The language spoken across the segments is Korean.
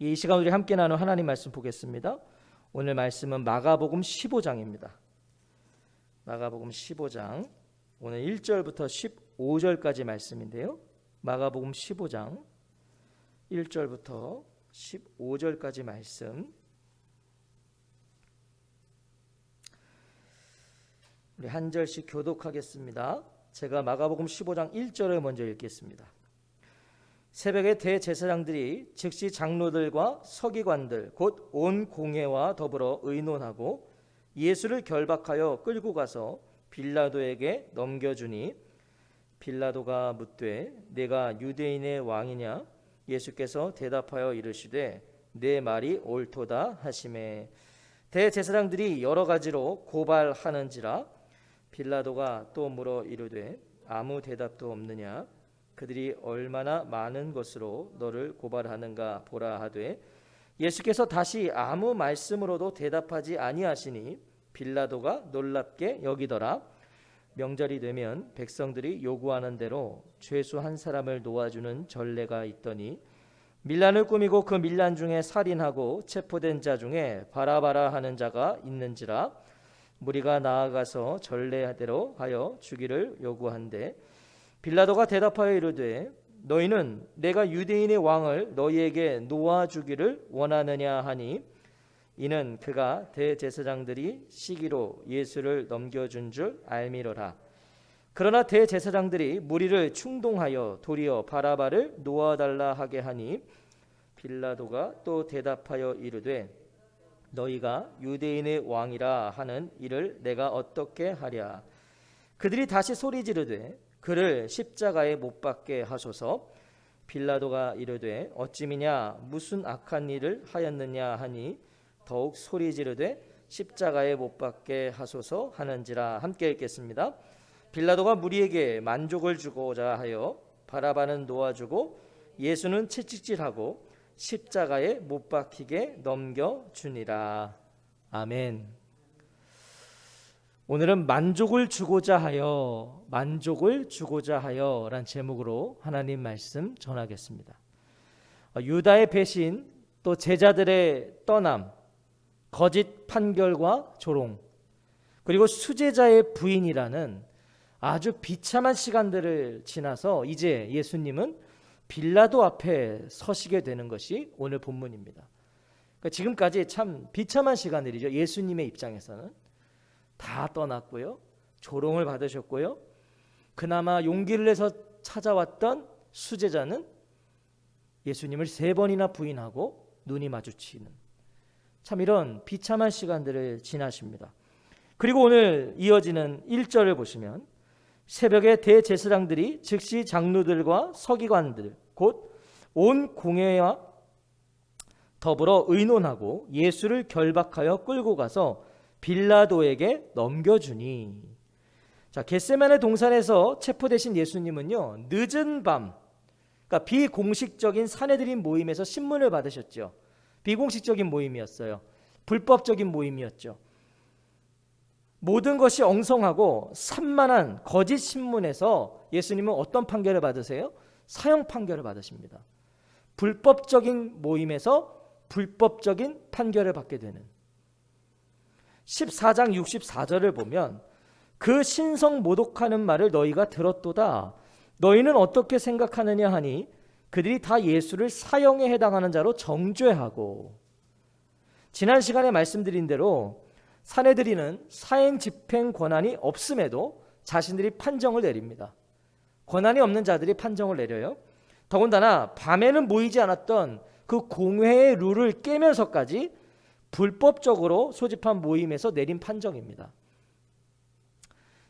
이 시간 우리 함께 나눈 하나님 말씀 보겠습니다. 오늘 말씀은 마가복음 15장입니다. 마가복음 15장 오늘 1절부터 15절까지 말씀인데요. 마가복음 15장 1절부터 15절까지 말씀, 우리 한 절씩 교독하겠습니다. 제가 마가복음 15장 1절을 먼저 읽겠습니다. 새벽에 대제사장들이 즉시 장로들과 서기관들 곧 온 공회와 더불어 의논하고 예수를 결박하여 끌고 가서 빌라도에게 넘겨주니, 빌라도가 묻되 내가 유대인의 왕이냐? 예수께서 대답하여 이르시되 내 말이 옳도다 하시매, 대제사장들이 여러 가지로 고발하는지라. 빌라도가 또 물어 이르되 아무 대답도 없느냐? 그들이 얼마나 많은 것으로 너를 고발하는가 보라 하되, 예수께서 다시 아무 말씀으로도 대답하지 아니하시니 빌라도가 놀랍게 여기더라. 명절이 되면 백성들이 요구하는 대로 죄수 한 사람을 놓아주는 전례가 있더니, 밀란을 꾸미고 그 밀란 중에 살인하고 체포된 자 중에 바라바라 하는 자가 있는지라. 무리가 나아가서 전례대로 하여 주기를 요구한대, 빌라도가 대답하여 이르되 너희는 내가 유대인의 왕을 너희에게 놓아주기를 원하느냐 하니, 이는 그가 대제사장들이 시기로 예수를 넘겨준 줄 알미로라. 그러나 대제사장들이 무리를 충동하여 도리어 바라바를 놓아달라 하게 하니, 빌라도가 또 대답하여 이르되 너희가 유대인의 왕이라 하는 이를 내가 어떻게 하랴? 그들이 다시 소리 지르되 그를 십자가에 못 박게 하소서. 빌라도가 이르되 어찌미냐? 무슨 악한 일을 하였느냐 하니, 더욱 소리 지르되 십자가에 못 박게 하소서 하는지라. 함께 읽겠습니다. 빌라도가 무리에게 만족을 주고자 하여 바라바는 놓아주고 예수는 채찍질하고 십자가에 못 박히게 넘겨주니라. 아멘. 오늘은 만족을 주고자 하여 라는 제목으로 하나님 말씀 전하겠습니다. 유다의 배신, 또 제자들의 떠남, 거짓 판결과 조롱, 그리고 수제자의 부인이라는 아주 비참한 시간들을 지나서 이제 예수님은 빌라도 앞에 서시게 되는 것이 오늘 본문입니다. 그러니까 지금까지 참 비참한 시간들이죠. 예수님의 입장에서는 다 떠났고요, 조롱을 받으셨고요, 그나마 용기를 내서 찾아왔던 수제자는 예수님을 3번이나 부인하고 눈이 마주치는 참 이런 비참한 시간들을 지나십니다. 그리고 오늘 이어지는 1절을 보시면, 새벽에 대제사장들이 즉시 장로들과 서기관들 곧 온 공회와 더불어 의논하고 예수를 결박하여 끌고 가서 빌라도에게 넘겨주니. 자, 겟세마네 동산에서 체포되신 예수님은요, 늦은 밤, 그러니까 비공식적인 사내들인 모임에서 신문을 받으셨죠. 비공식적인 모임이었어요. 불법적인 모임이었죠. 모든 것이 엉성하고 산만한 거짓 신문에서 예수님은 어떤 판결을 받으세요? 사형 판결을 받으십니다. 불법적인 모임에서 불법적인 판결을 받게 되는. 14장 64절을 보면 그 신성 모독하는 말을 너희가 들었도다. 너희는 어떻게 생각하느냐 하니, 그들이 다 예수를 사형에 해당하는 자로 정죄하고. 지난 시간에 말씀드린 대로 사내들이는 사형 집행 권한이 없음에도 자신들이 판정을 내립니다. 권한이 없는 자들이 판정을 내려요. 더군다나 밤에는 모이지 않았던 그 공회의 룰을 깨면서까지 불법적으로 소집한 모임에서 내린 판정입니다.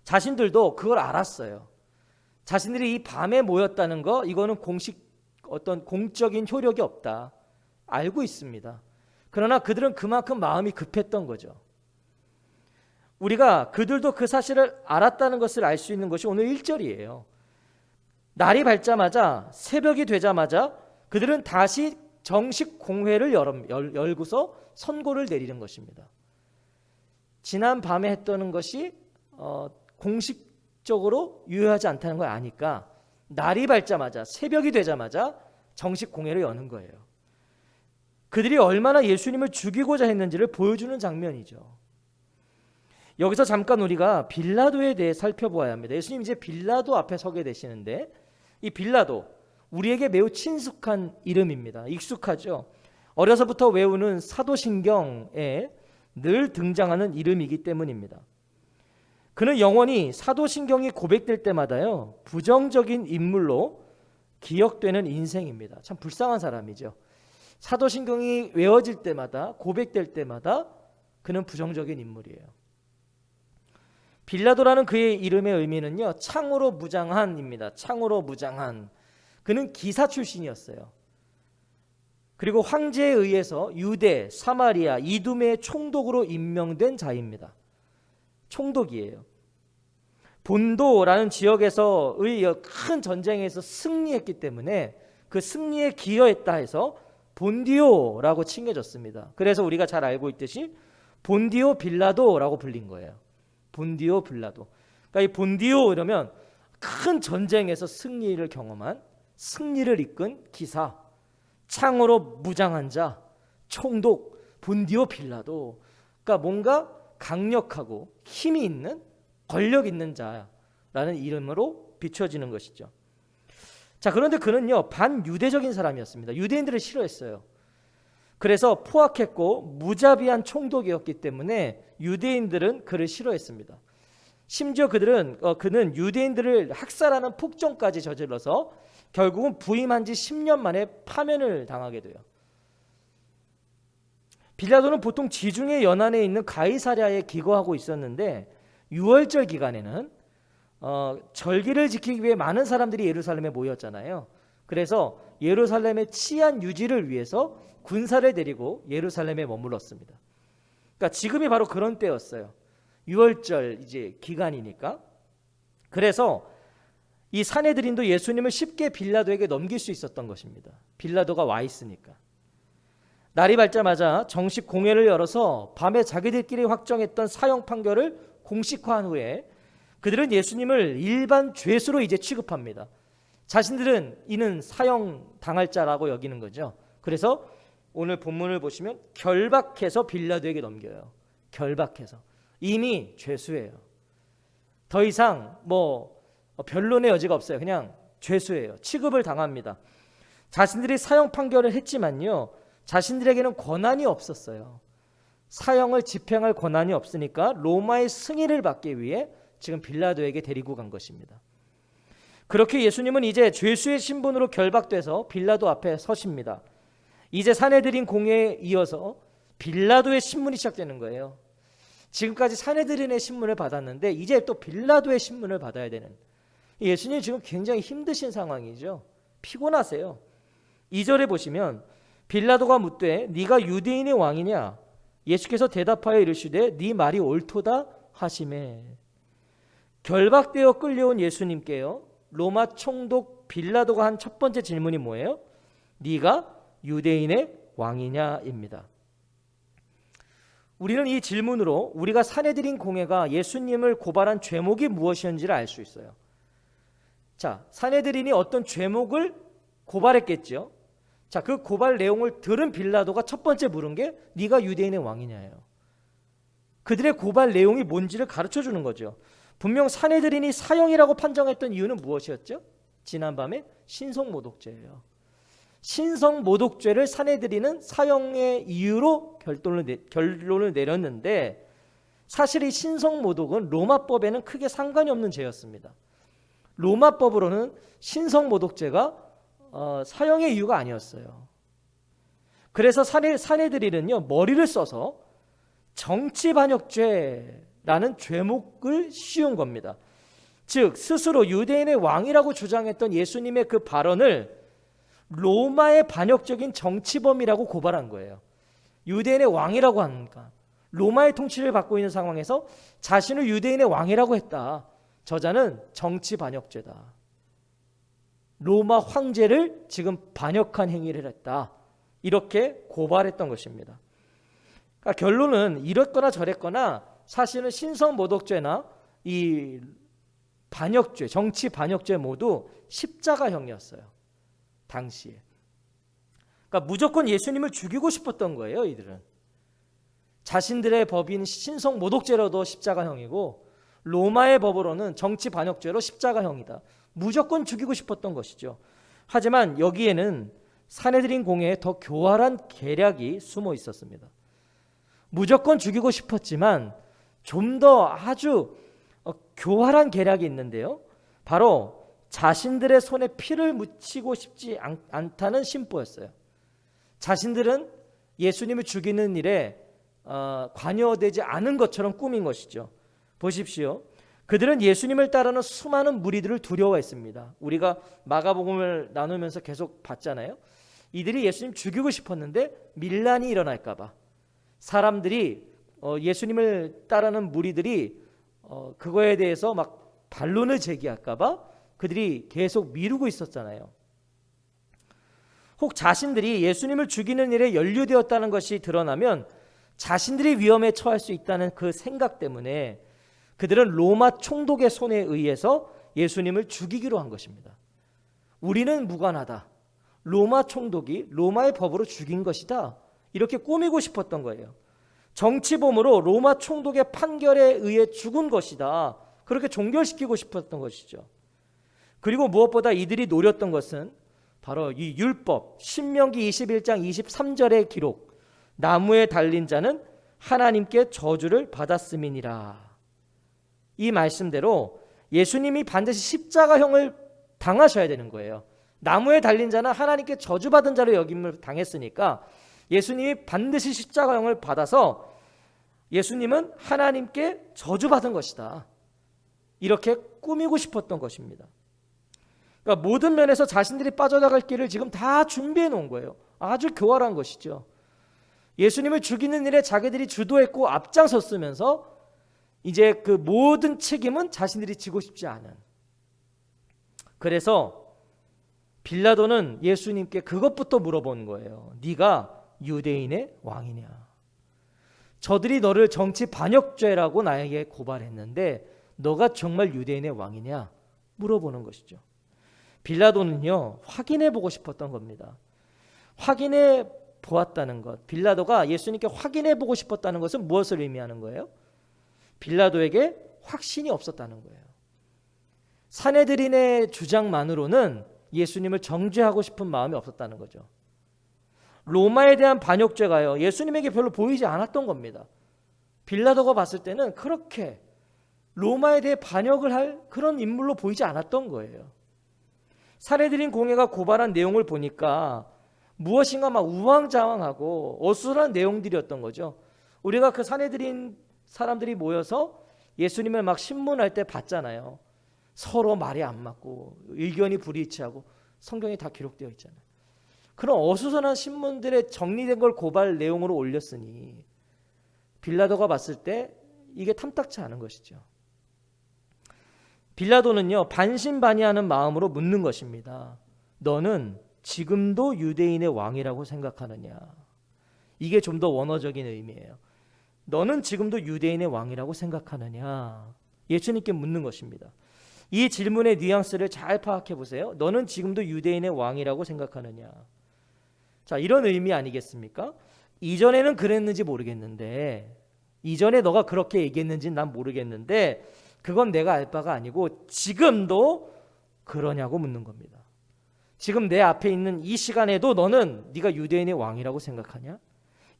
자신들도 그걸 알았어요. 자신들이 이 밤에 모였다는 거, 이거는 어떤 공적인 효력이 없다, 알고 있습니다. 그러나 그들은 그만큼 마음이 급했던 거죠. 우리가 그들도 그 사실을 알았다는 것을 알 수 있는 것이 오늘 1절이에요. 날이 밝자마자, 새벽이 되자마자 그들은 다시 정식 공회를 열고서 선고를 내리는 것입니다. 지난 밤에 했던 것이 공식적으로 유효하지 않다는 걸 아니까 날이 밝자마자, 새벽이 되자마자 정식 공회를 여는 거예요. 그들이 얼마나 예수님을 죽이고자 했는지를 보여주는 장면이죠. 여기서 잠깐 우리가 빌라도에 대해 살펴보아야 합니다. 예수님 이제 빌라도 앞에 서게 되시는데, 이 빌라도 우리에게 매우 친숙한 이름입니다. 익숙하죠. 어려서부터 외우는 사도신경에 늘 등장하는 이름이기 때문입니다. 그는 영원히 사도신경이 고백될 때마다요, 부정적인 인물로 기억되는 인생입니다. 참 불쌍한 사람이죠. 사도신경이 외워질 때마다, 고백될 때마다 그는 부정적인 인물이에요. 빌라도라는 그의 이름의 의미는요, 창으로 무장한입니다. 창으로 무장한. 그는 기사 출신이었어요. 그리고 황제에 의해서 유대, 사마리아, 이두메의 총독으로 임명된 자입니다. 총독이에요. 본도라는 지역에서의 큰 전쟁에서 승리했기 때문에 그 승리에 기여했다 해서 본디오라고 칭해졌습니다. 그래서 우리가 잘 알고 있듯이 본디오 빌라도라고 불린 거예요. 본디오 빌라도. 그러니까 이 본디오 이러면 큰 전쟁에서 승리를 경험한, 승리를 이끈 기사, 창으로 무장한 자, 총독, 본디오 빌라도. 그러니까 뭔가 강력하고 힘이 있는, 권력 있는 자라는 이름으로 비춰지는 것이죠. 자, 그런데 그는요, 반유대적인 사람이었습니다. 유대인들을 싫어했어요. 그래서 포악했고 무자비한 총독이었기 때문에 유대인들은 그를 싫어했습니다. 심지어 그는 유대인들을 학살하는 폭정까지 저질러서 결국은 부임한 지 10년 만에 파면을 당하게 돼요. 빌라도는 보통 지중해 연안에 있는 가이사랴에 기거하고 있었는데, 유월절 기간에는 절기를 지키기 위해 많은 사람들이 예루살렘에 모였잖아요. 그래서 예루살렘의 치안 유지를 위해서 군사를 데리고 예루살렘에 머물렀습니다. 그러니까 지금이 바로 그런 때였어요. 유월절 이제 기간이니까. 그래서 이 산헤드린도 예수님을 쉽게 빌라도에게 넘길 수 있었던 것입니다. 빌라도가 와 있으니까. 날이 밝자마자 정식 공회를 열어서 밤에 자기들끼리 확정했던 사형 판결을 공식화한 후에 그들은 예수님을 일반 죄수로 이제 취급합니다. 자신들은 이는 사형 당할 자라고 여기는 거죠. 그래서 오늘 본문을 보시면 결박해서 빌라도에게 넘겨요. 결박해서. 이미 죄수예요. 더 이상 변론의 여지가 없어요. 그냥 죄수예요. 취급을 당합니다. 자신들이 사형 판결을 했지만요, 자신들에게는 권한이 없었어요. 사형을 집행할 권한이 없으니까 로마의 승인을 받기 위해 지금 빌라도에게 데리고 간 것입니다. 그렇게 예수님은 이제 죄수의 신분으로 결박돼서 빌라도 앞에 서십니다. 이제 산헤드린 공회에 이어서 빌라도의 신문이 시작되는 거예요. 지금까지 산헤드린의 신문을 받았는데 이제 또 빌라도의 신문을 받아야 되는, 예수님 지금 굉장히 힘드신 상황이죠. 피곤하세요. 2절에 보시면 빌라도가 묻되 네가 유대인의 왕이냐? 예수께서 대답하여 이르시되 네 말이 옳도다 하시매. 결박되어 끌려온 예수님께요, 로마 총독 빌라도가 한 첫 번째 질문이 뭐예요? 네가 유대인의 왕이냐입니다. 우리는 이 질문으로 우리가 산헤드린 공회가 예수님을 고발한 죄목이 무엇이었는지를 알 수 있어요. 자, 산헤드린이 어떤 죄목을 고발했겠죠. 자, 그 고발 내용을 들은 빌라도가 첫 번째 물은 게 네가 유대인의 왕이냐예요. 그들의 고발 내용이 뭔지를 가르쳐 주는 거죠. 분명 산헤드린이 사형이라고 판정했던 이유는 무엇이었죠? 지난밤에 신성모독죄예요. 신성모독죄를 산헤드린은 사형의 이유로 결론을 내렸는데, 사실 이 신성모독은 로마법에는 크게 상관이 없는 죄였습니다. 로마법으로는 신성모독죄가 사형의 이유가 아니었어요. 그래서 산헤드린은요, 머리를 써서 정치반역죄라는 죄목을 씌운 겁니다. 즉 스스로 유대인의 왕이라고 주장했던 예수님의 그 발언을 로마의 반역적인 정치범이라고 고발한 거예요. 유대인의 왕이라고 하니까 로마의 통치를 받고 있는 상황에서 자신을 유대인의 왕이라고 했다. 저자는 정치반역죄다. 로마 황제를 지금 반역한 행위를 했다. 이렇게 고발했던 것입니다. 그러니까 결론은 이랬거나 저랬거나 사실은 신성모독죄나 이 반역죄, 정치 반역죄 모두 십자가형이었어요. 당시에. 그러니까 무조건 예수님을 죽이고 싶었던 거예요. 이들은 자신들의 법인 신성 모독죄로도 십자가형이고 로마의 법으로는 정치 반역죄로 십자가형이다. 무조건 죽이고 싶었던 것이죠. 하지만 여기에는 사내들인 공회에 더 교활한 계략이 숨어 있었습니다. 무조건 죽이고 싶었지만 좀 더 아주 교활한 계략이 있는데요. 바로 자신들의 손에 피를 묻히고 싶지 않다는 심보였어요. 자신들은 예수님을 죽이는 일에 관여되지 않은 것처럼 꾸민 것이죠. 보십시오. 그들은 예수님을 따르는 수많은 무리들을 두려워했습니다. 우리가 마가복음을 나누면서 계속 봤잖아요. 이들이 예수님 죽이고 싶었는데 밀란이 일어날까 봐 사람들이 예수님을 따르는 무리들이 그거에 대해서 막 반론을 제기할까 봐 그들이 계속 미루고 있었잖아요. 혹 자신들이 예수님을 죽이는 일에 연루되었다는 것이 드러나면 자신들이 위험에 처할 수 있다는 그 생각 때문에 그들은 로마 총독의 손에 의해서 예수님을 죽이기로 한 것입니다. 우리는 무관하다. 로마 총독이 로마의 법으로 죽인 것이다. 이렇게 꾸미고 싶었던 거예요. 정치범으로 로마 총독의 판결에 의해 죽은 것이다. 그렇게 종결시키고 싶었던 것이죠. 그리고 무엇보다 이들이 노렸던 것은 바로 이 율법 신명기 21장 23절의 기록 나무에 달린 자는 하나님께 저주를 받았음이니라. 이 말씀대로 예수님이 반드시 십자가형을 당하셔야 되는 거예요. 나무에 달린 자는 하나님께 저주받은 자로 여김을 당했으니까 예수님이 반드시 십자가형을 받아서 예수님은 하나님께 저주받은 것이다. 이렇게 꾸미고 싶었던 것입니다. 그러니까 모든 면에서 자신들이 빠져나갈 길을 지금 다 준비해 놓은 거예요. 아주 교활한 것이죠. 예수님을 죽이는 일에 자기들이 주도했고 앞장섰으면서 이제 그 모든 책임은 자신들이 지고 싶지 않은. 그래서 빌라도는 예수님께 그것부터 물어본 거예요. 네가 유대인의 왕이냐? 저들이 너를 정치 반역죄라고 나에게 고발했는데 너가 정말 유대인의 왕이냐? 물어보는 것이죠. 빌라도는요, 확인해 보고 싶었던 겁니다. 확인해 보았다는 것. 빌라도가 예수님께 확인해 보고 싶었다는 것은 무엇을 의미하는 거예요? 빌라도에게 확신이 없었다는 거예요. 사내들인의 주장만으로는 예수님을 정죄하고 싶은 마음이 없었다는 거죠. 로마에 대한 반역죄가요, 예수님에게 별로 보이지 않았던 겁니다. 빌라도가 봤을 때는 그렇게 로마에 대해 반역을 할 그런 인물로 보이지 않았던 거예요. 사내들인 공회가 고발한 내용을 보니까 무엇인가 막 우왕좌왕하고 어수선한 내용들이었던 거죠. 우리가 그 사내들인 사람들이 모여서 예수님을 막 신문할 때 봤잖아요. 서로 말이 안 맞고 의견이 불일치하고 성경에 다 기록되어 있잖아요. 그런 어수선한 신문들의 정리된 걸 고발 내용으로 올렸으니 빌라도가 봤을 때 이게 탐탁치 않은 것이죠. 빌라도는요, 반신반의하는 마음으로 묻는 것입니다. 너는 지금도 유대인의 왕이라고 생각하느냐? 이게 좀 더 원어적인 의미예요. 너는 지금도 유대인의 왕이라고 생각하느냐? 예수님께 묻는 것입니다. 이 질문의 뉘앙스를 잘 파악해 보세요. 너는 지금도 유대인의 왕이라고 생각하느냐? 자, 이런 의미 아니겠습니까? 이전에는 그랬는지 모르겠는데, 이전에 너가 그렇게 얘기했는지는 난 모르겠는데 그건 내가 알 바가 아니고 지금도 그러냐고 묻는 겁니다. 지금 내 앞에 있는 이 시간에도 너는 네가 유대인의 왕이라고 생각하냐?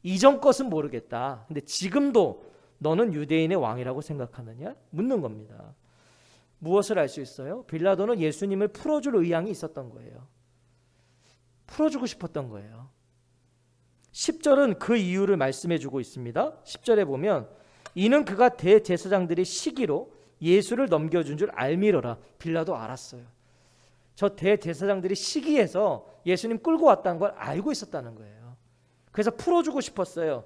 이전 것은 모르겠다. 근데 지금도 너는 유대인의 왕이라고 생각하느냐? 묻는 겁니다. 무엇을 알 수 있어요? 빌라도는 예수님을 풀어줄 의향이 있었던 거예요. 풀어주고 싶었던 거예요. 10절은 그 이유를 말씀해 주고 있습니다. 10절에 보면 이는 그가 대제사장들의 시기로 예수를 넘겨준 줄 알미러라. 빌라도 알았어요. 저 대제사장들이 시기해서 예수님 끌고 왔다는 걸 알고 있었다는 거예요. 그래서 풀어주고 싶었어요.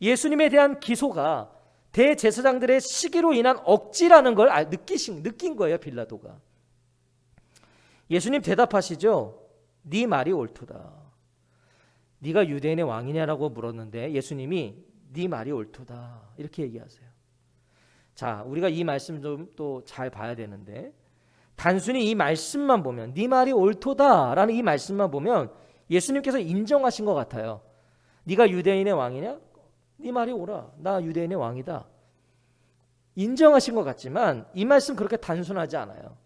예수님에 대한 기소가 대제사장들의 시기로 인한 억지라는 걸 느낀 거예요. 빌라도가. 예수님 대답하시죠. 네 말이 옳도다. 네가 유대인의 왕이냐라고 물었는데 예수님이 네 말이 옳도다 이렇게 얘기하세요. 자, 우리가 이 말씀 좀 또 잘 봐야 되는데 단순히 이 말씀만 보면 네 말이 옳도다라는 이 말씀만 보면 예수님께서 인정하신 것 같아요. 네가 유대인의 왕이냐? 네 말이 옳아. 나 유대인의 왕이다. 인정하신 것 같지만 이 말씀 그렇게 단순하지 않아요.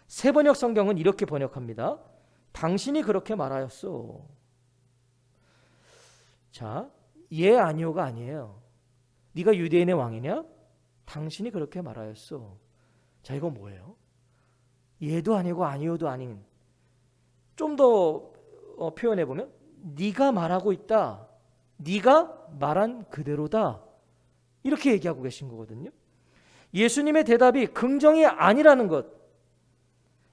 세번역 성경은 이렇게 번역합니다. 당신이 그렇게 말하였소. 자, 예 아니오가 아니에요. 네가 유대인의 왕이냐? 당신이 그렇게 말하였소. 자, 이건 뭐예요? 예도 아니고 아니오도 아닌, 좀 더 표현해 보면 네가 말하고 있다. 네가 말한 그대로다. 이렇게 얘기하고 계신 거거든요. 예수님의 대답이 긍정이 아니라는 것.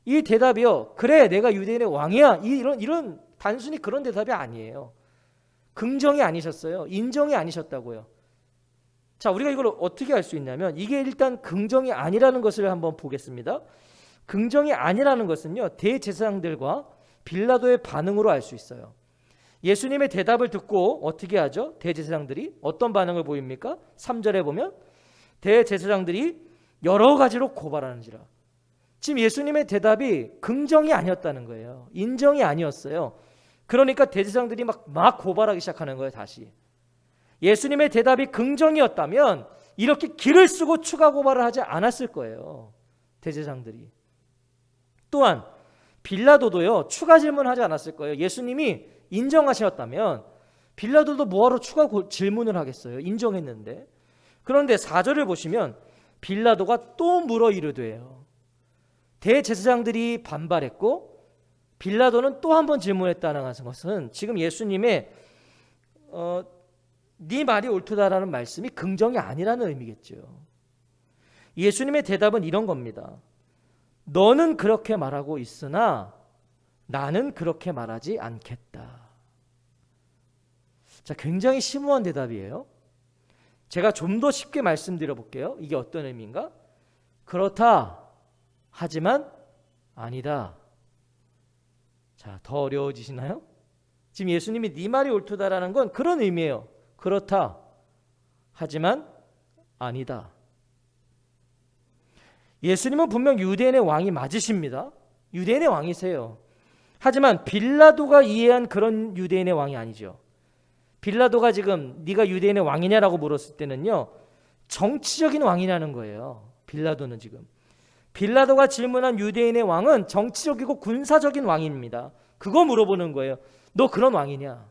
이 대답이요. 그래, 내가 유대인의 왕이야. 이런 단순히 그런 대답이 아니에요. 긍정이 아니셨어요. 인정이 아니셨다고요. 자, 우리가 이걸 어떻게 알 수 있냐면 이게 일단 긍정이 아니라는 것을 한번 보겠습니다. 긍정이 아니라는 것은요, 대제사장들과 빌라도의 반응으로 알 수 있어요. 예수님의 대답을 듣고 어떻게 하죠? 대제사장들이 어떤 반응을 보입니까? 3절에 보면 대제사장들이 여러 가지로 고발하는지라. 지금 예수님의 대답이 긍정이 아니었다는 거예요. 인정이 아니었어요. 그러니까 대제사장들이 막 고발하기 시작하는 거예요. 다시. 예수님의 대답이 긍정이었다면 이렇게 길을 쓰고 추가 고발을 하지 않았을 거예요. 대제사장들이. 또한 빌라도도요, 추가 질문하지 않았을 거예요. 예수님이 인정하셨다면 빌라도도 뭐하러 추가 질문을 하겠어요. 인정했는데. 그런데 4절을 보시면 빌라도가 또 물어 이르되요. 대제사장들이 반발했고 빌라도는 또 한 번 질문했다는 것은 지금 예수님의 네 말이 옳다라는 말씀이 긍정이 아니라는 의미겠죠. 예수님의 대답은 이런 겁니다. 너는 그렇게 말하고 있으나 나는 그렇게 말하지 않겠다. 자, 굉장히 심오한 대답이에요. 제가 좀 더 쉽게 말씀드려 볼게요. 이게 어떤 의미인가? 그렇다. 하지만 아니다. 자, 더 어려워지시나요? 지금 예수님이 네 말이 옳다라는 건 그런 의미예요. 그렇다. 하지만 아니다. 예수님은 분명 유대인의 왕이 맞으십니다. 유대인의 왕이세요. 하지만 빌라도가 이해한 그런 유대인의 왕이 아니죠. 빌라도가 지금 네가 유대인의 왕이냐라고 물었을 때는요, 정치적인 왕이라는 거예요. 빌라도는 지금. 빌라도가 질문한 유대인의 왕은 정치적이고 군사적인 왕입니다. 그거 물어보는 거예요. 너 그런 왕이냐?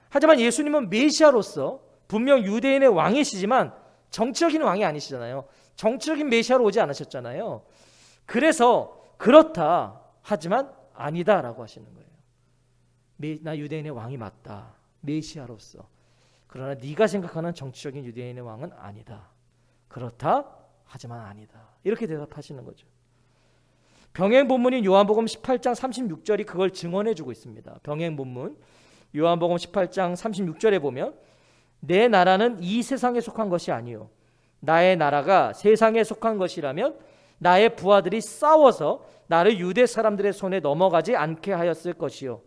하지만 예수님은 메시아로서 분명 유대인의 왕이시지만 정치적인 왕이 아니시잖아요. 정치적인 메시아로 오지 않으셨잖아요. 그래서 그렇다. 하지만 아니다라고 하시는 거예요. 나 유대인의 왕이 맞다. 메시아로서. 그러나 네가 생각하는 정치적인 유대인의 왕은 아니다. 그렇다. 하지만 아니다. 이렇게 대답하시는 거죠. 병행 본문인 요한복음 18장 36절이 그걸 증언해 주고 있습니다. 병행 본문 요한복음 18장 36절에 보면 내 나라는 이 세상에 속한 것이 아니요 나의 나라가 세상에 속한 것이라면 나의 부하들이 싸워서 나를 유대 사람들의 손에 넘어가지 않게 하였을 것이요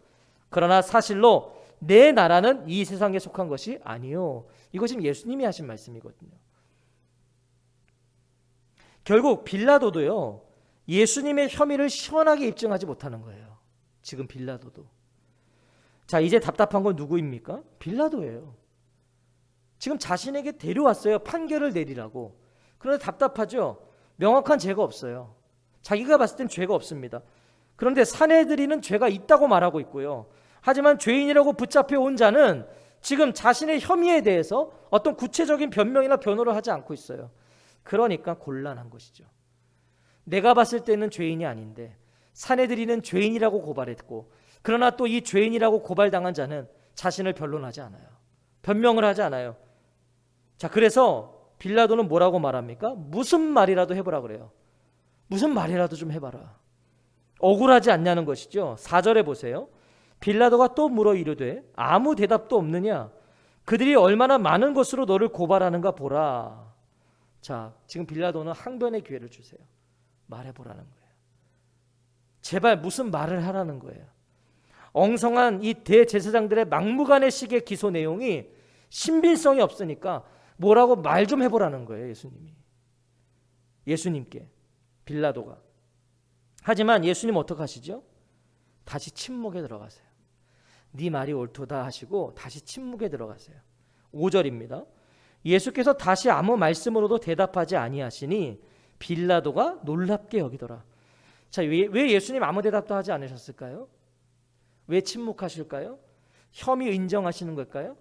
그러나 사실로 내 나라는 이 세상에 속한 것이 아니요. 이거 지금 예수님이 하신 말씀이거든요. 결국 빌라도도요, 예수님의 혐의를 시원하게 입증하지 못하는 거예요. 지금 빌라도도. 자, 이제 답답한 건 누구입니까? 빌라도예요. 지금 자신에게 데려왔어요. 판결을 내리라고. 그런데 답답하죠. 명확한 죄가 없어요. 자기가 봤을 땐 죄가 없습니다. 그런데 사내들이는 죄가 있다고 말하고 있고요. 하지만 죄인이라고 붙잡혀 온 자는 지금 자신의 혐의에 대해서 어떤 구체적인 변명이나 변호를 하지 않고 있어요. 그러니까 곤란한 것이죠. 내가 봤을 때는 죄인이 아닌데 사내들이는 죄인이라고 고발했고, 그러나 또 이 죄인이라고 고발당한 자는 자신을 변론하지 않아요. 변명을 하지 않아요. 자, 그래서 빌라도는 뭐라고 말합니까? 무슨 말이라도 해보라 그래요. 무슨 말이라도 좀 해봐라. 억울하지 않냐는 것이죠. 4절에 보세요. 빌라도가 또 물어 이르되 아무 대답도 없느냐? 그들이 얼마나 많은 것으로 너를 고발하는가 보라. 자, 지금 빌라도는 항변의 기회를 주세요. 말해보라는 거예요. 제발 무슨 말을 하라는 거예요. 엉성한 이 대제사장들의 막무가내식의 기소 내용이 신빙성이 없으니까 뭐라고 말 좀 해보라는 거예요. 예수님께 빌라도가. 하지만 예수님 어떻게 하시죠? 다시 침묵에 들어가세요. 네 말이 옳도다 하시고 다시 침묵에 들어가세요. 5절입니다. 예수께서 다시 아무 말씀으로도 대답하지 아니하시니 빌라도가 놀랍게 여기더라. 자, 왜 예수님 아무 대답도 하지 않으셨을까요? 왜 침묵하실까요? 혐의 인정하시는 걸까요?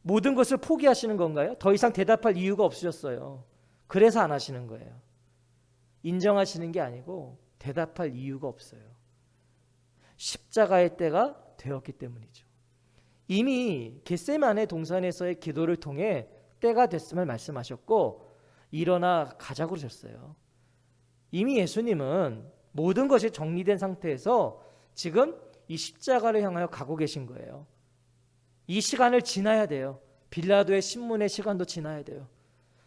모든 것을 포기하시는 건가요? 더 이상 대답할 이유가 없으셨어요. 그래서 안 하시는 거예요. 인정하시는 게 아니고 대답할 이유가 없어요. 십자가의 때가 되었기 때문이죠. 이미 겟세마네 동산에서의 기도를 통해 때가 됐음을 말씀하셨고 일어나 가자고 그러셨어요. 이미 예수님은 모든 것이 정리된 상태에서 지금 이 십자가를 향하여 가고 계신 거예요. 이 시간을 지나야 돼요. 빌라도의 신문의 시간도 지나야 돼요.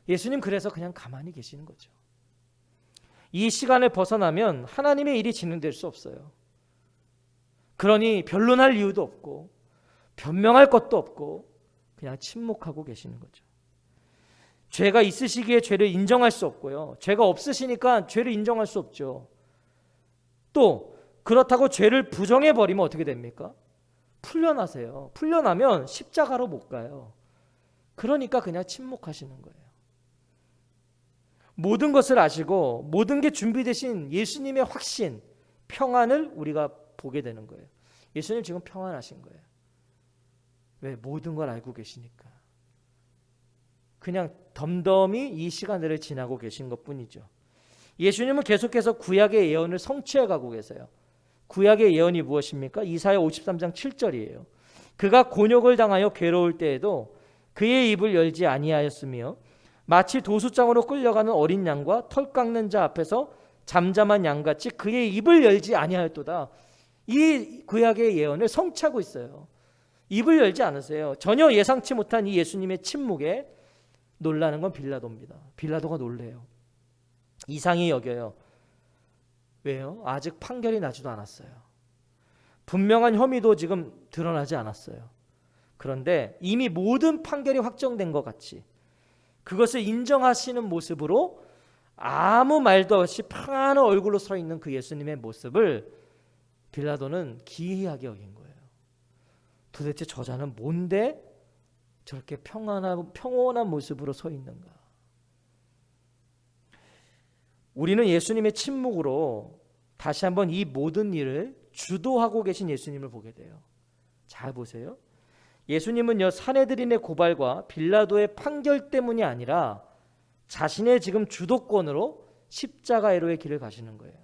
예수님 그래서 그냥 가만히 계시는 거죠. 이 시간을 벗어나면 하나님의 일이 진행될 수 없어요. 그러니 변론할 이유도 없고 변명할 것도 없고 그냥 침묵하고 계시는 거죠. 죄가 있으시기에 죄를 인정할 수 없고요. 죄가 없으시니까 죄를 인정할 수 없죠. 또 그렇다고 죄를 부정해버리면 어떻게 됩니까? 풀려나세요. 풀려나면 십자가로 못 가요. 그러니까 그냥 침묵하시는 거예요. 모든 것을 아시고 모든 게 준비되신 예수님의 확신, 평안을 우리가 보게 되는 거예요. 예수님 지금 평안하신 거예요. 왜? 모든 걸 알고 계시니까. 그냥 덤덤히 이 시간들을 지나고 계신 것뿐이죠. 예수님은 계속해서 구약의 예언을 성취해 가고 계세요. 구약의 예언이 무엇입니까? 이사야 53장 7절이에요. 그가 곤욕을 당하여 괴로울 때에도 그의 입을 열지 아니하였으며 마치 도수장으로 끌려가는 어린 양과 털 깎는 자 앞에서 잠잠한 양같이 그의 입을 열지 아니하였도다. 이 구약의 예언을 성취하고 있어요. 입을 열지 않으세요. 전혀 예상치 못한 이 예수님의 침묵에 놀라는 건 빌라도입니다. 빌라도가 놀래요. 이상히 여겨요. 왜요? 아직 판결이 나지도 않았어요. 분명한 혐의도 지금 드러나지 않았어요. 그런데 이미 모든 판결이 확정된 것 같이 그것을 인정하시는 모습으로 아무 말도 없이 평안한 얼굴로 서 있는 그 예수님의 모습을 빌라도는 기이하게 여긴 거예요. 도대체 저자는 뭔데 저렇게 평온한 모습으로 서 있는가? 우리는 예수님의 침묵으로 다시 한번 이 모든 일을 주도하고 계신 예수님을 보게 돼요. 잘 보세요. 예수님은요, 산헤드린의 고발과 빌라도의 판결 때문이 아니라 자신의 지금 주도권으로 십자가로의 길을 가시는 거예요.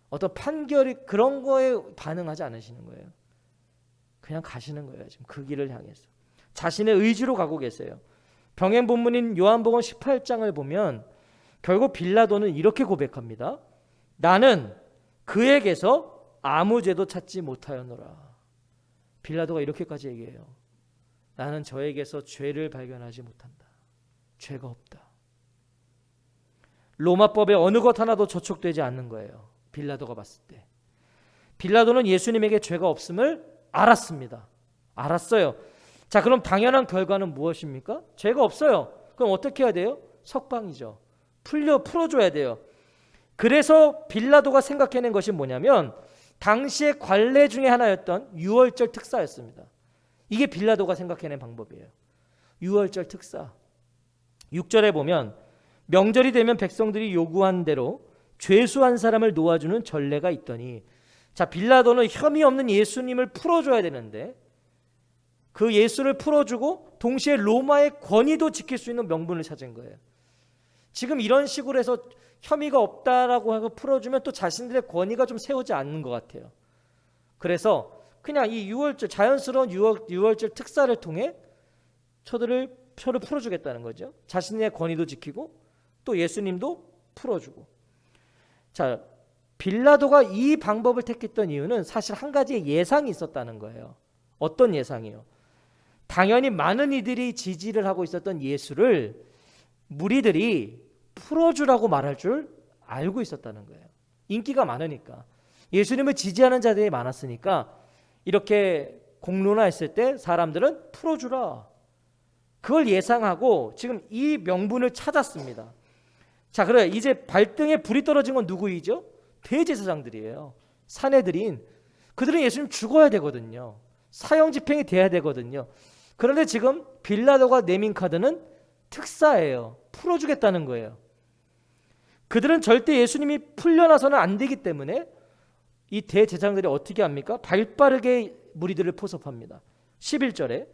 어떤 판결이 그런 거에 반응하지 않으시는 거예요. 그냥 가시는 거예요. 지금 그 길을 향해서 자신의 의지로 가고 계세요. 병행 본문인 요한복음 18장을 보면 결국 빌라도는 이렇게 고백합니다. 나는 그에게서 아무 죄도 찾지 못하였노라. 빌라도가 이렇게까지 얘기해요. 나는 저에게서 죄를 발견하지 못한다. 죄가 없다. 로마법에 어느 것 하나도 저촉되지 않는 거예요. 빌라도가 봤을 때. 빌라도는 예수님에게 죄가 없음을 알았습니다. 알았어요. 자, 그럼 당연한 결과는 무엇입니까? 죄가 없어요. 그럼 어떻게 해야 돼요? 석방이죠. 풀어줘야 돼요. 그래서 빌라도가 생각해낸 것이 뭐냐면 당시의 관례 중에 하나였던 유월절 특사였습니다. 이게 빌라도가 생각해낸 방법이에요. 유월절 특사. 6절에 보면 명절이 되면 백성들이 요구한 대로 죄수한 사람을 놓아주는 전례가 있더니, 자, 빌라도는 혐의 없는 예수님을 풀어줘야 되는데 그 예수를 풀어주고 동시에 로마의 권위도 지킬 수 있는 명분을 찾은 거예요. 지금 이런 식으로 해서 혐의가 없다라고 하고 풀어주면 또 자신들의 권위가 좀 세우지 않는 것 같아요. 그래서 그냥 이 유월절, 자연스러운 유월절 특사를 통해 저를 풀어주겠다는 거죠. 자신의 권위도 지키고 또 예수님도 풀어주고. 자, 빌라도가 이 방법을 택했던 이유는 사실 한 가지의 예상이 있었다는 거예요. 어떤 예상이요? 당연히 많은 이들이 지지를 하고 있었던 예수를 무리들이 풀어주라고 말할 줄 알고 있었다는 거예요. 인기가 많으니까. 예수님을 지지하는 자들이 많았으니까 이렇게 공론화했을 때 사람들은 풀어주라. 그걸 예상하고 지금 이 명분을 찾았습니다. 자, 그래 이제 발등에 불이 떨어진 건 누구이죠? 대제사장들이에요. 산헤드린. 그들은 예수님 죽어야 되거든요. 사형 집행이 돼야 되거든요. 그런데 지금 빌라도가 내민 카드는 특사예요. 풀어주겠다는 거예요. 그들은 절대 예수님이 풀려나서는 안 되기 때문에 이 대제사장들이 어떻게 합니까? 발빠르게 무리들을 포섭합니다. 11절에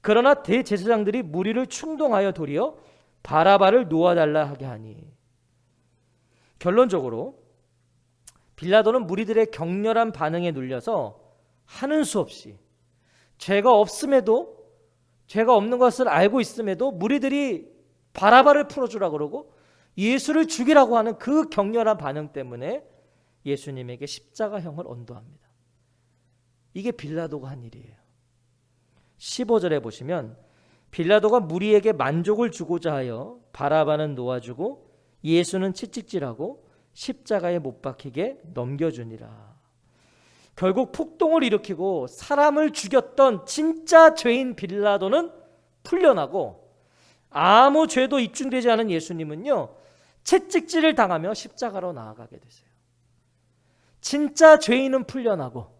그러나 대제사장들이 무리를 충동하여 도리어 바라바를 놓아달라 하게 하니, 결론적으로 빌라도는 무리들의 격렬한 반응에 눌려서 하는 수 없이 죄가 없음에도, 죄가 없는 것을 알고 있음에도 무리들이 바라바를 풀어주라고 그러고 예수를 죽이라고 하는 그 격렬한 반응 때문에 예수님에게 십자가형을 언도합니다. 이게 빌라도가 한 일이에요. 15절에 보시면 빌라도가 무리에게 만족을 주고자 하여 바라바는 놓아주고 예수는 채찍질하고 십자가에 못 박히게 넘겨주니라. 결국 폭동을 일으키고 사람을 죽였던 진짜 죄인 빌라도는 풀려나고 아무 죄도 입증되지 않은 예수님은요, 채찍질을 당하며 십자가로 나아가게 되세요. 진짜 죄인은 풀려나고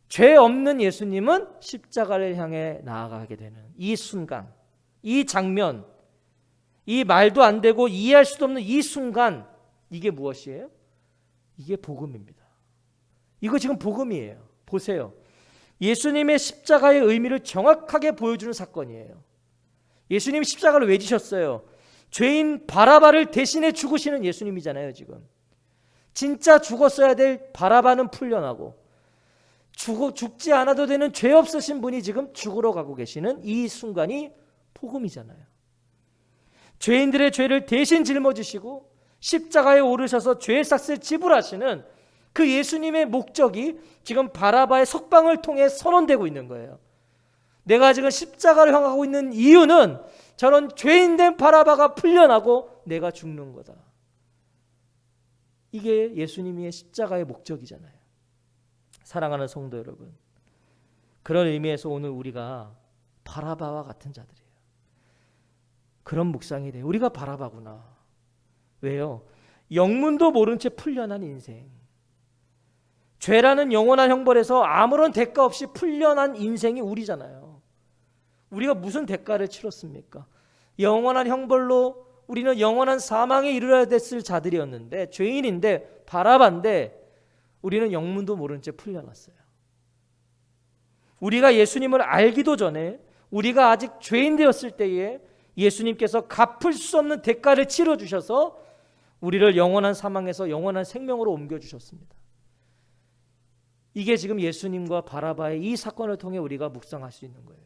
죄 없는 예수님은 십자가를 향해 나아가게 되는 이 순간, 이 장면, 이 말도 안 되고 이해할 수도 없는 이 순간, 이게 무엇이에요? 이게 복음입니다. 이거 지금 복음이에요. 보세요. 예수님의 십자가의 의미를 정확하게 보여주는 사건이에요. 예수님이 십자가를 왜 지셨어요? 죄인 바라바를 대신해 죽으시는 예수님이잖아요. 지금 진짜 죽었어야 될 바라바는 풀려나고 죽지 않아도 되는 죄 없으신 분이 지금 죽으러 가고 계시는 이 순간이 복음이잖아요. 죄인들의 죄를 대신 짊어지시고 십자가에 오르셔서 죄의 삭스를 지불하시는 그 예수님의 목적이 지금 바라바의 석방을 통해 선언되고 있는 거예요. 내가 지금 십자가를 향하고 있는 이유는 저런 죄인된 바라바가 풀려나고 내가 죽는 거다. 이게 예수님의 십자가의 목적이잖아요. 사랑하는 성도 여러분, 그런 의미에서 오늘 우리가 바라바와 같은 자들이에요. 그런 묵상이 돼요. 우리가 바라바구나. 왜요? 영문도 모른 채 풀려난 인생, 죄라는 영원한 형벌에서 아무런 대가 없이 풀려난 인생이 우리잖아요. 우리가 무슨 대가를 치렀습니까? 영원한 형벌로 우리는 영원한 사망에 이르러야 됐을 자들이었는데, 죄인인데 바라바인데 우리는 영문도 모른 채 풀려났어요. 우리가 예수님을 알기도 전에, 우리가 아직 죄인 되었을 때에 예수님께서 갚을 수 없는 대가를 치러주셔서 우리를 영원한 사망에서 영원한 생명으로 옮겨주셨습니다. 이게 지금 예수님과 바라바의 이 사건을 통해 우리가 묵상할 수 있는 거예요.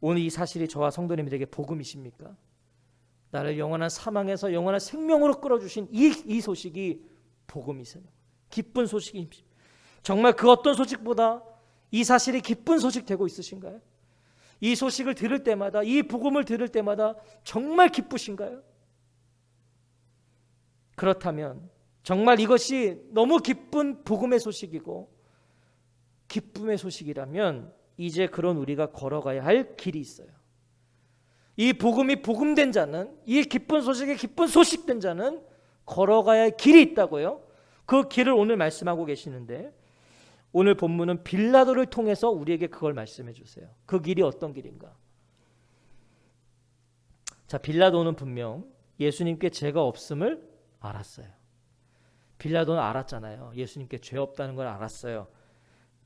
오늘 이 사실이 저와 성도님들에게 복음이십니까? 나를 영원한 사망에서 영원한 생명으로 끌어주신 이 소식이 복음이세요. 기쁜 소식입니다. 정말 그 어떤 소식보다 이 사실이 기쁜 소식 되고 있으신가요? 이 소식을 들을 때마다, 이 복음을 들을 때마다 정말 기쁘신가요? 그렇다면 정말 이것이 너무 기쁜 복음의 소식이고 기쁨의 소식이라면 이제 그런 우리가 걸어가야 할 길이 있어요. 이 복음이 복음된 자는, 이 기쁜 소식이 기쁜 소식된 자는 걸어가야 할 길이 있다고요. 그 길을 오늘 말씀하고 계시는데, 오늘 본문은 빌라도를 통해서 우리에게 그걸 말씀해 주세요. 그 길이 어떤 길인가? 자, 빌라도는 분명 예수님께 죄가 없음을 알았어요. 빌라도는 알았잖아요. 예수님께 죄 없다는 걸 알았어요.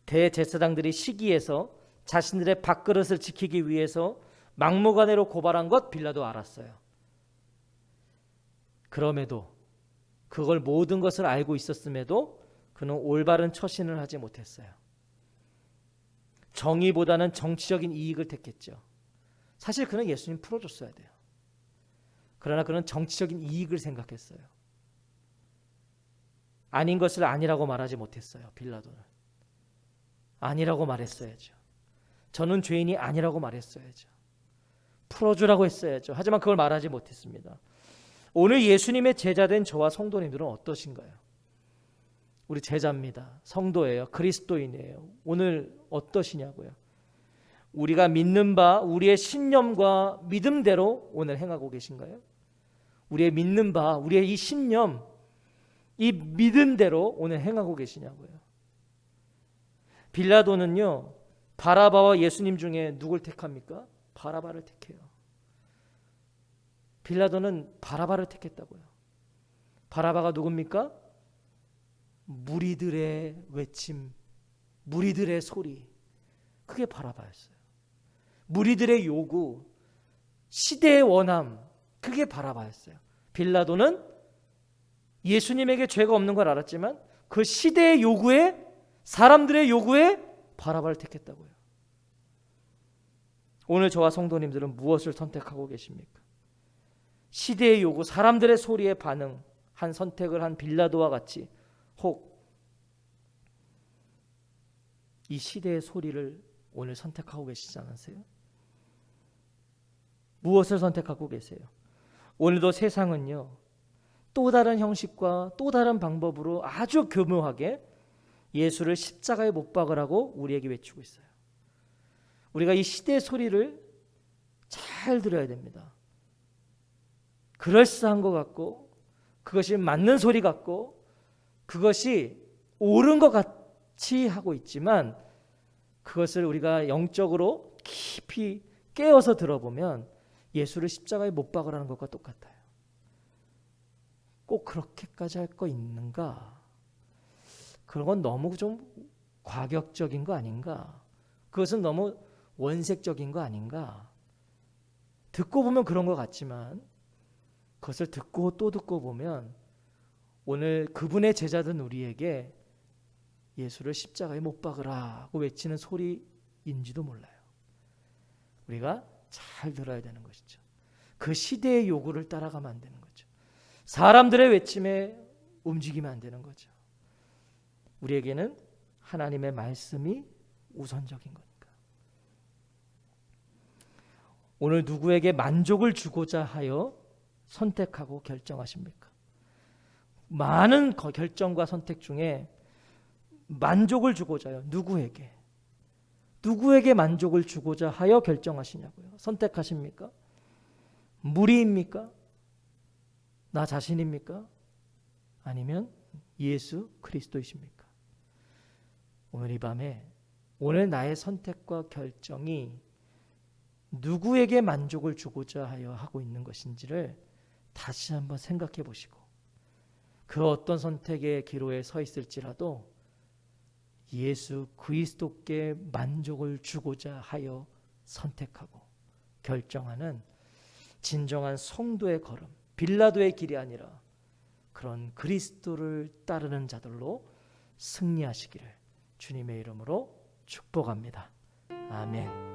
대제사장들이 시기해서 자신들의 밥그릇을 지키기 위해서 막무가내로 고발한 것 빌라도 알았어요. 그럼에도, 그걸 모든 것을 알고 있었음에도 그는 올바른 처신을 하지 못했어요. 정의보다는 정치적인 이익을 택했죠. 사실 그는 예수님 풀어줬어야 돼요. 그러나 그는 정치적인 이익을 생각했어요. 아닌 것을 아니라고 말하지 못했어요. 빌라도는 아니라고 말했어야죠. 저는 죄인이 아니라고 말했어야죠. 풀어주라고 했어야죠. 하지만 그걸 말하지 못했습니다. 오늘 예수님의 제자된 저와 성도님들은 어떠신가요? 우리 제자입니다. 성도예요. 그리스도인이에요. 오늘 어떠시냐고요? 우리가 믿는 바, 우리의 신념과 믿음대로 오늘 행하고 계신가요? 우리의 믿는 바, 우리의 이 신념, 이 믿은 대로 오늘 행하고 계시냐고요. 빌라도는요, 바라바와 예수님 중에 누굴 택합니까? 바라바를 택해요. 빌라도는 바라바를 택했다고요. 바라바가 누굽니까? 무리들의 외침, 무리들의 소리, 그게 바라바였어요. 무리들의 요구, 시대의 원함, 그게 바라바였어요. 빌라도는 예수님에게 죄가 없는 걸 알았지만 그 시대의 요구에, 사람들의 요구에 바라바를 택했다고요. 오늘 저와 성도님들은 무엇을 선택하고 계십니까? 시대의 요구, 사람들의 소리에 반응한 선택을 한 빌라도와 같이 혹 이 시대의 소리를 오늘 선택하고 계시지 않으세요? 무엇을 선택하고 계세요? 오늘도 세상은요, 또 다른 형식과 또 다른 방법으로 아주 교묘하게 예수를 십자가에 못 박으라고 우리에게 외치고 있어요. 우리가 이 시대의 소리를 잘 들어야 됩니다. 그럴싸한 것 같고, 그것이 맞는 소리 같고, 그것이 옳은 것 같이 하고 있지만, 그것을 우리가 영적으로 깊이 깨어서 들어보면 예수를 십자가에 못 박으라는 것과 똑같아요. 꼭 그렇게까지 할 거 있는가? 그런 건 너무 좀 과격적인 거 아닌가? 그것은 너무 원색적인 거 아닌가? 듣고 보면 그런 것 같지만 그것을 듣고 또 듣고 보면 오늘 그분의 제자된 우리에게 예수를 십자가에 못 박으라고 외치는 소리인지도 몰라요. 우리가 잘 들어야 되는 것이죠. 그 시대의 요구를 따라가면 안 되는 거죠. 사람들의 외침에 움직이면 안 되는 거죠. 우리에게는 하나님의 말씀이 우선적인 거니까. 오늘 누구에게 만족을 주고자 하여 선택하고 결정하십니까? 많은 결정과 선택 중에 만족을 주고자 하여 누구에게 만족을 주고자 하여 결정하시냐고요. 선택하십니까? 무리입니까? 나 자신입니까? 아니면 예수 그리스도이십니까? 오늘 이 밤에 오늘 나의 선택과 결정이 누구에게 만족을 주고자 하여 하고 있는 것인지를 다시 한번 생각해 보시고, 그 어떤 선택의 기로에 서 있을지라도 예수 그리스도께 만족을 주고자 하여 선택하고 결정하는 진정한 성도의 걸음, 빌라도의 길이 아니라 그런 그리스도를 따르는 자들로 승리하시기를 주님의 이름으로 축복합니다. 아멘.